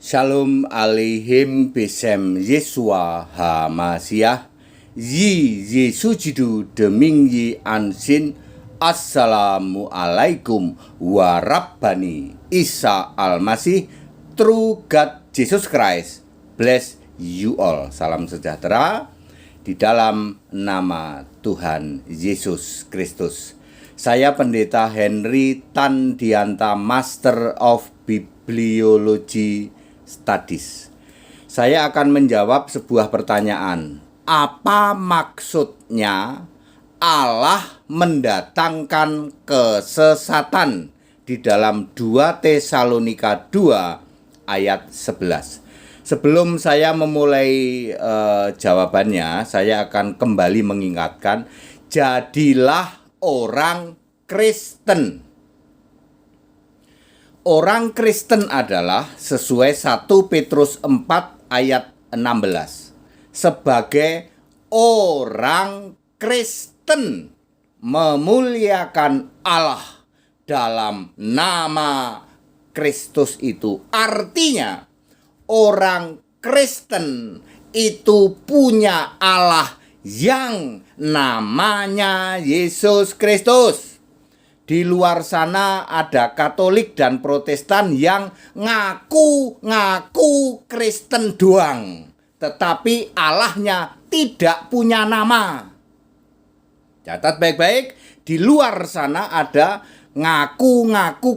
Shalom aleihim besem Yesua HaMasiah Yi Yesu Jidu Deming Yi Ansin Assalamualaikum Warabbani Isa Al-Masih True God Jesus Christ Bless you all. Salam sejahtera di dalam nama Tuhan Yesus Kristus. Saya Pendeta Henry Tandianta, Master of Bibliology Studies. Saya akan menjawab sebuah pertanyaan. Apa maksudnya Allah mendatangkan kesesatan di dalam 2 Tesalonika 2 ayat 11? Sebelum saya memulai jawabannya, saya akan kembali mengingatkan, jadilah orang Kristen. Orang Kristen adalah sesuai 1 Petrus 4 ayat 16. Sebagai orang Kristen memuliakan Allah dalam nama Kristus itu. Artinya orang Kristen itu punya Allah yang namanya Yesus Kristus. Di luar sana ada Katolik dan Protestan yang ngaku Kristen doang, tetapi Allahnya tidak punya nama. Catat baik-baik, di luar sana ada ngaku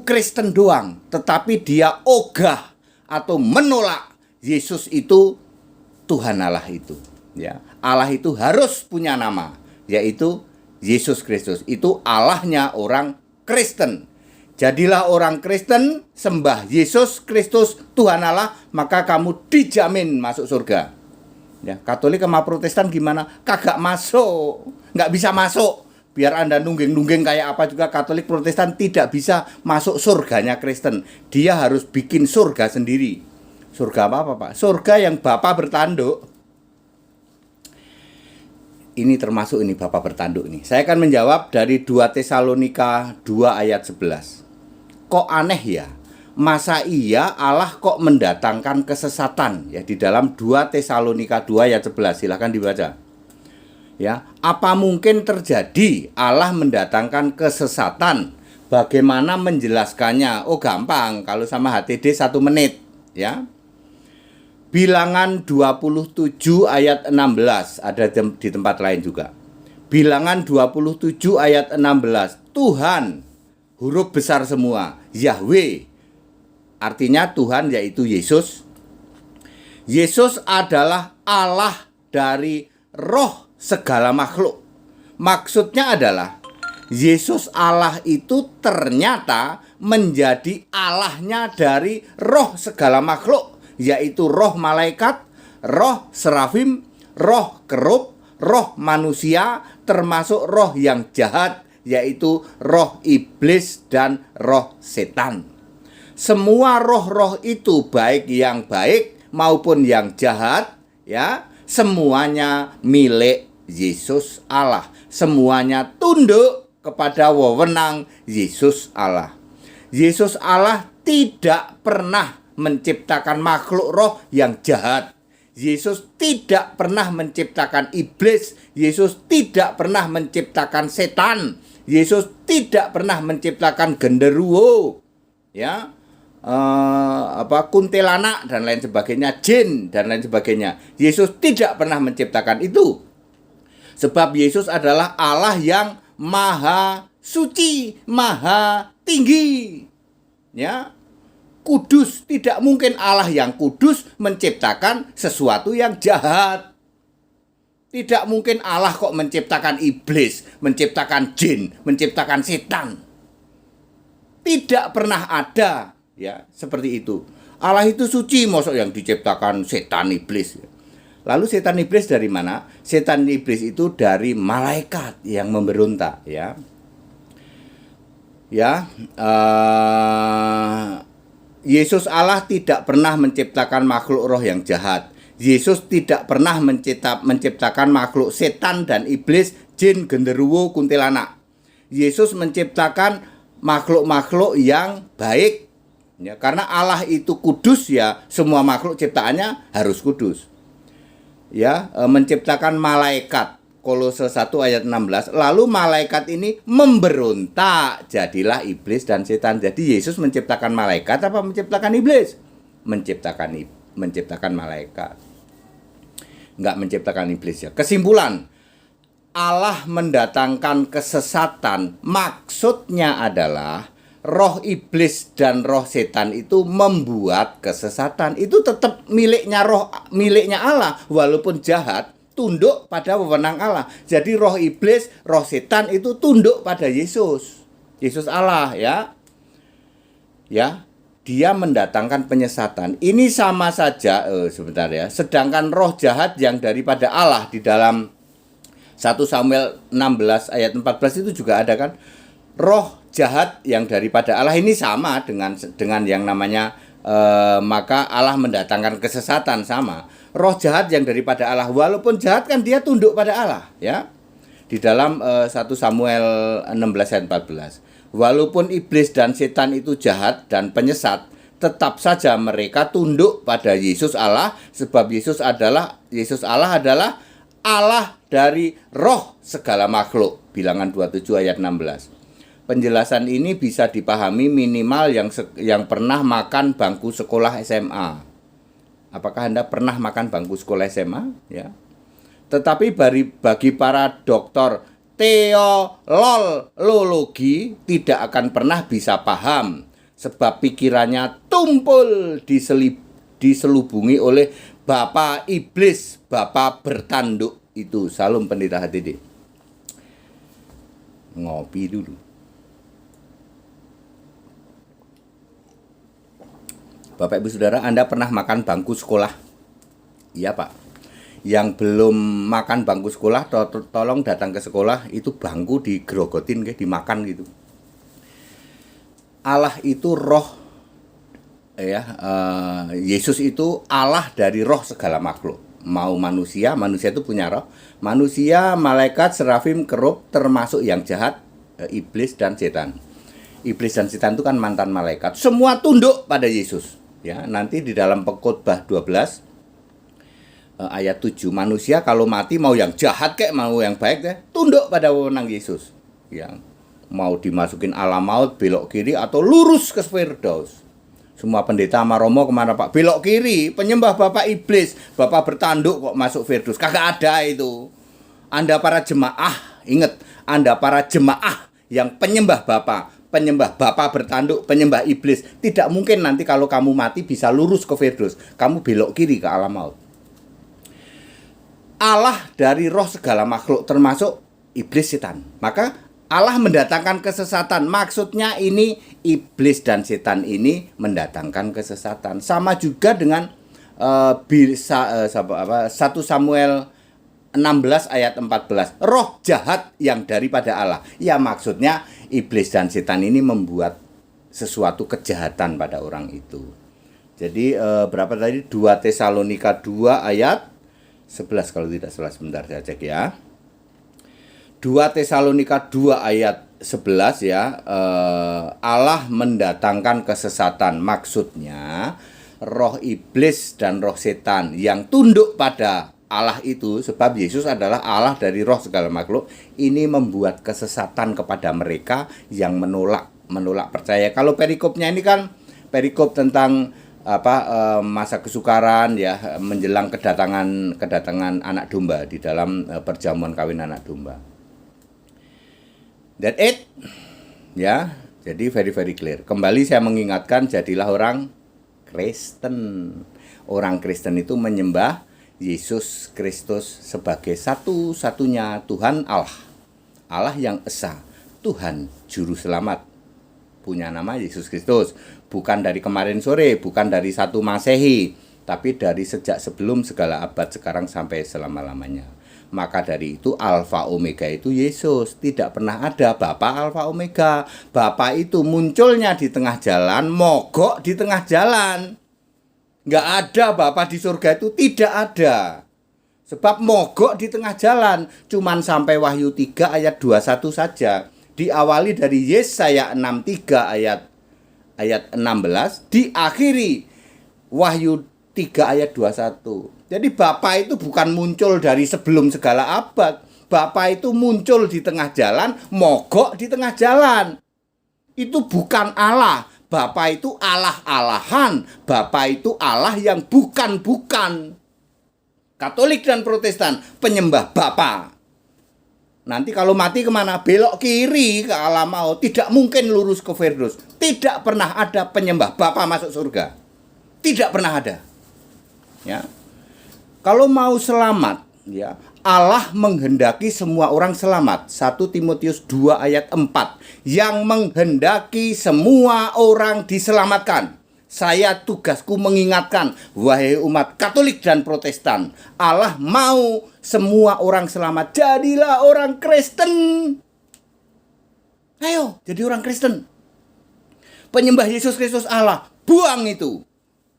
Kristen doang, tetapi dia ogah atau menolak Yesus itu Tuhan Allah itu. Ya, Allah itu harus punya nama, yaitu Yesus Kristus. Itu Allahnya orang Kristen. Jadilah orang Kristen, sembah Yesus Kristus Tuhan Allah, maka kamu dijamin masuk surga. Ya, Katolik sama Protestan gimana? Kagak masuk, nggak bisa masuk. Biar Anda nungging-nungging kayak apa juga, Katolik Protestan tidak bisa masuk surganya Kristen. Dia harus bikin surga sendiri. Surga apa, Pak? Surga yang Bapa bertanduk. Ini termasuk ini Bapak bertanduk ini. Saya akan menjawab dari 2 Tesalonika 2 ayat 11. Kok aneh ya? Masa iya Allah kok mendatangkan kesesatan? Ya, di dalam 2 Tesalonika 2 ayat 11. Silahkan dibaca. Ya, apa mungkin terjadi Allah mendatangkan kesesatan? Bagaimana menjelaskannya? Oh, gampang. Kalau sama HTD 1 menit, ya. Bilangan 27 ayat 16 ada di tempat lain juga. Bilangan 27 ayat 16. Tuhan, huruf besar semua, Yahweh. Artinya Tuhan yaitu Yesus. Yesus adalah Allah dari roh segala makhluk. Maksudnya adalah Yesus Allah itu ternyata menjadi Allahnya dari roh segala makhluk, yaitu roh malaikat, roh serafim, roh kerub, roh manusia, termasuk roh yang jahat, yaitu roh iblis dan roh setan. Semua roh-roh itu, baik yang baik maupun yang jahat, ya, semuanya milik Yesus Allah. Semuanya tunduk kepada wewenang Yesus Allah. Yesus Allah tidak pernah menciptakan makhluk roh yang jahat. Yesus tidak pernah menciptakan iblis. Yesus tidak pernah menciptakan setan. Yesus tidak pernah menciptakan genderuwo, ya, kuntilanak dan lain sebagainya, jin dan lain sebagainya. Yesus tidak pernah menciptakan itu. Sebab Yesus adalah Allah yang maha suci, maha tinggi, ya, kudus. Tidak mungkin Allah yang kudus menciptakan sesuatu yang jahat. Tidak mungkin Allah kok menciptakan iblis, menciptakan jin, menciptakan setan. Tidak pernah ada, ya, seperti itu. Allah itu suci, mosok yang diciptakan setan iblis. Lalu setan iblis dari mana? Setan iblis itu dari malaikat yang memberontak, ya. Ya, Yesus Allah tidak pernah menciptakan makhluk roh yang jahat. Yesus tidak pernah menciptakan makhluk setan dan iblis, jin, genderuwo, kuntilanak. Yesus menciptakan makhluk-makhluk yang baik, Ya, karena Allah itu kudus, ya semua makhluk ciptaannya harus kudus. Ya, menciptakan malaikat, Kolose 1 ayat 16. Lalu malaikat ini memberontak, jadilah iblis dan setan. Jadi Yesus menciptakan malaikat apa menciptakan iblis? Menciptakan malaikat. Enggak menciptakan iblis, ya. Kesimpulan, Allah mendatangkan kesesatan, maksudnya adalah roh iblis dan roh setan itu membuat kesesatan. Itu tetap miliknya Allah, walaupun jahat, tunduk pada wewenang Allah. Jadi roh iblis, roh setan itu tunduk pada Yesus. Yesus Allah, ya. Ya, dia mendatangkan penyesatan. Ini sama saja, sebentar ya. Sedangkan roh jahat yang daripada Allah di dalam 1 Samuel 16 ayat 14 itu juga ada kan. Roh jahat yang daripada Allah ini sama dengan yang namanya maka Allah mendatangkan kesesatan, sama. Roh jahat yang daripada Allah, walaupun jahat kan dia tunduk pada Allah, ya. Di dalam 1 Samuel 16 ayat 14. Walaupun iblis dan setan itu jahat dan penyesat, tetap saja mereka tunduk pada Yesus Allah, sebab Yesus Allah adalah Allah dari roh segala makhluk. Bilangan 27 ayat 16. Penjelasan ini bisa dipahami minimal yang pernah makan bangku sekolah SMA. Apakah Anda pernah makan bangku sekolah SMA? Ya. Tetapi bagi para dokter teologi tidak akan pernah bisa paham, sebab pikirannya tumpul diselubungi oleh bapa iblis, bapa bertanduk itu. Salam Pendeta HTD. Ngopi dulu. Bapak Ibu Saudara, Anda pernah makan bangku sekolah? Iya Pak. Yang belum makan bangku sekolah, tolong datang ke sekolah, itu bangku digerogotin, dimakan gitu. Allah itu roh, ya. Yesus itu Allah dari roh segala makhluk. Mau manusia itu punya roh. Manusia, malaikat, serafim, kerub, termasuk yang jahat, iblis dan setan. Iblis dan setan itu kan mantan malaikat. Semua tunduk pada Yesus. Ya, nanti di dalam Pengkhotbah 12 ayat 7, manusia kalau mati mau yang jahat kayak mau yang baik deh, tunduk pada wewenang Yesus. Yang mau dimasukin alam maut, belok kiri atau lurus ke Firdaus. Semua pendeta sama romo kemana Pak? Belok kiri, penyembah bapak iblis, bapak bertanduk kok masuk Firdaus. Kagak ada itu. Anda para jemaah, ingat, Anda para jemaah yang penyembah bapak bertanduk, penyembah iblis, tidak mungkin nanti kalau kamu mati bisa lurus ke Firdaus. Kamu belok kiri ke alam maut. Allah dari roh segala makhluk, termasuk iblis, setan. Maka Allah mendatangkan kesesatan. Maksudnya ini iblis dan setan ini mendatangkan kesesatan. Sama juga dengan 1 Samuel 16 ayat 14. Roh jahat yang daripada Allah. Ya, maksudnya iblis dan setan ini membuat sesuatu kejahatan pada orang itu. Jadi berapa tadi? 2 Tesalonika 2 ayat 11 kalau tidak salah, sebentar saya cek ya. 2 Tesalonika 2 ayat 11 ya. Allah mendatangkan kesesatan. Maksudnya roh iblis dan roh setan yang tunduk pada Allah itu, sebab Yesus adalah Allah dari roh segala makhluk, ini membuat kesesatan kepada mereka yang menolak percaya. Kalau perikopnya ini kan perikop tentang masa kesukaran ya, menjelang kedatangan anak domba di dalam perjamuan kawin anak domba. That it ya. Jadi very clear. Kembali saya mengingatkan, jadilah orang Kristen. Orang Kristen itu menyembah Yesus Kristus sebagai satu-satunya Tuhan Allah. Allah yang esa, Tuhan Juru Selamat. Punya nama Yesus Kristus. Bukan dari kemarin sore, bukan dari 1 Masehi, tapi dari sejak sebelum segala abad, sekarang sampai selama-lamanya. Maka dari itu Alfa Omega itu Yesus. Tidak pernah ada Bapa Alfa Omega. Bapa itu munculnya di tengah jalan, mogok di tengah jalan. Nggak ada Bapa di surga itu, tidak ada. Sebab mogok di tengah jalan. Cuman sampai Wahyu 3 ayat 21 saja. Diawali dari Yesaya 63 ayat ayat 16 diakhiri Wahyu 3 ayat 21. Jadi Bapa itu bukan muncul dari sebelum segala abad. Bapa itu muncul di tengah jalan, mogok di tengah jalan. Itu bukan Allah. Bapa itu Allah-Allahan. Bapa itu Allah yang bukan-bukan. Katolik dan Protestan penyembah Bapa. Nanti kalau mati kemana? Belok kiri ke alam maut. Tidak mungkin lurus ke Firdaus. Tidak pernah ada penyembah Bapa masuk surga. Tidak pernah ada. Ya. Kalau mau selamat, ya, Allah menghendaki semua orang selamat. 1 Timotius 2 ayat 4. Yang menghendaki semua orang diselamatkan. Saya tugasku mengingatkan, wahai umat Katolik dan Protestan, Allah mau semua orang selamat. Jadilah orang Kristen. Ayo, jadi orang Kristen. Penyembah Yesus Kristus Allah, buang itu.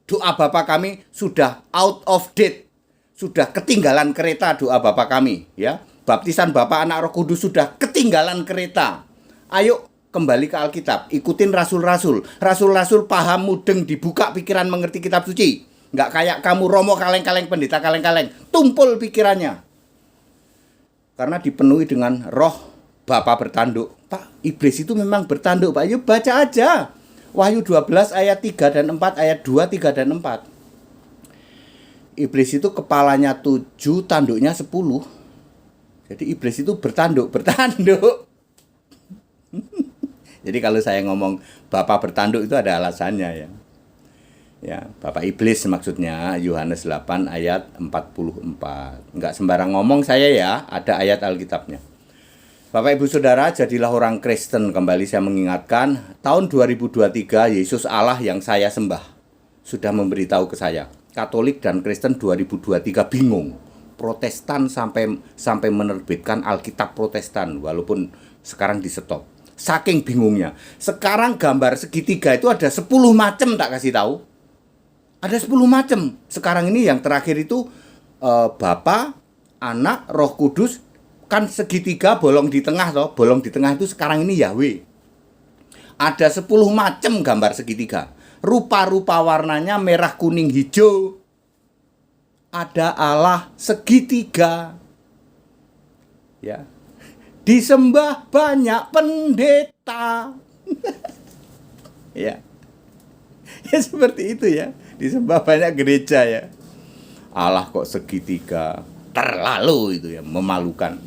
Doa Bapa kami sudah out of date. Sudah ketinggalan kereta doa Bapa kami, ya. Baptisan Bapa Anak Roh Kudus sudah ketinggalan kereta. Ayo kembali ke Alkitab, ikutin rasul-rasul. Rasul-rasul paham, mudeng, dibuka pikiran, mengerti kitab suci. Nggak kayak kamu romo kaleng-kaleng, pendeta kaleng-kaleng. Tumpul pikirannya. Karena dipenuhi dengan roh Bapa bertanduk. Pak, iblis itu memang bertanduk, Pak. Yuk baca aja. Wahyu 12 ayat 3 dan 4, ayat 2, 3 dan 4. Iblis itu kepalanya 7, tanduknya 10. Jadi iblis itu bertanduk. Jadi kalau saya ngomong Bapak bertanduk itu ada alasannya, ya. Ya, Bapak iblis maksudnya Yohanes 8 ayat 44. Enggak sembarang ngomong saya, ya, ada ayat Alkitabnya. Bapak Ibu Saudara, jadilah orang Kristen. Kembali saya mengingatkan, tahun 2023 Yesus Allah yang saya sembah sudah memberitahu ke saya. Katolik dan Kristen 2023 bingung. Protestan sampai menerbitkan Alkitab Protestan walaupun sekarang di stop. Saking bingungnya. Sekarang gambar segitiga itu ada 10 macam, tak kasih tahu. Ada 10 macam. Sekarang ini yang terakhir itu Bapa, Anak, Roh Kudus. Kan segitiga bolong di tengah toh. Bolong di tengah itu sekarang ini Yahweh. Ada 10 macam gambar segitiga. Rupa-rupa warnanya merah, kuning, hijau. Ada Allah segitiga. Ya. Disembah banyak pendeta. Ya. Ya seperti itu, ya. Disembah banyak gereja, ya. Allah kok segitiga. Terlalu itu, ya, memalukan.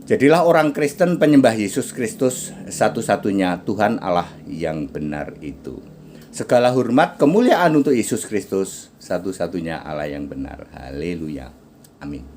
Jadilah orang Kristen penyembah Yesus Kristus, satu-satunya Tuhan Allah yang benar itu. Segala hormat kemuliaan untuk Yesus Kristus, satu-satunya Allah yang benar. Haleluya. Amin.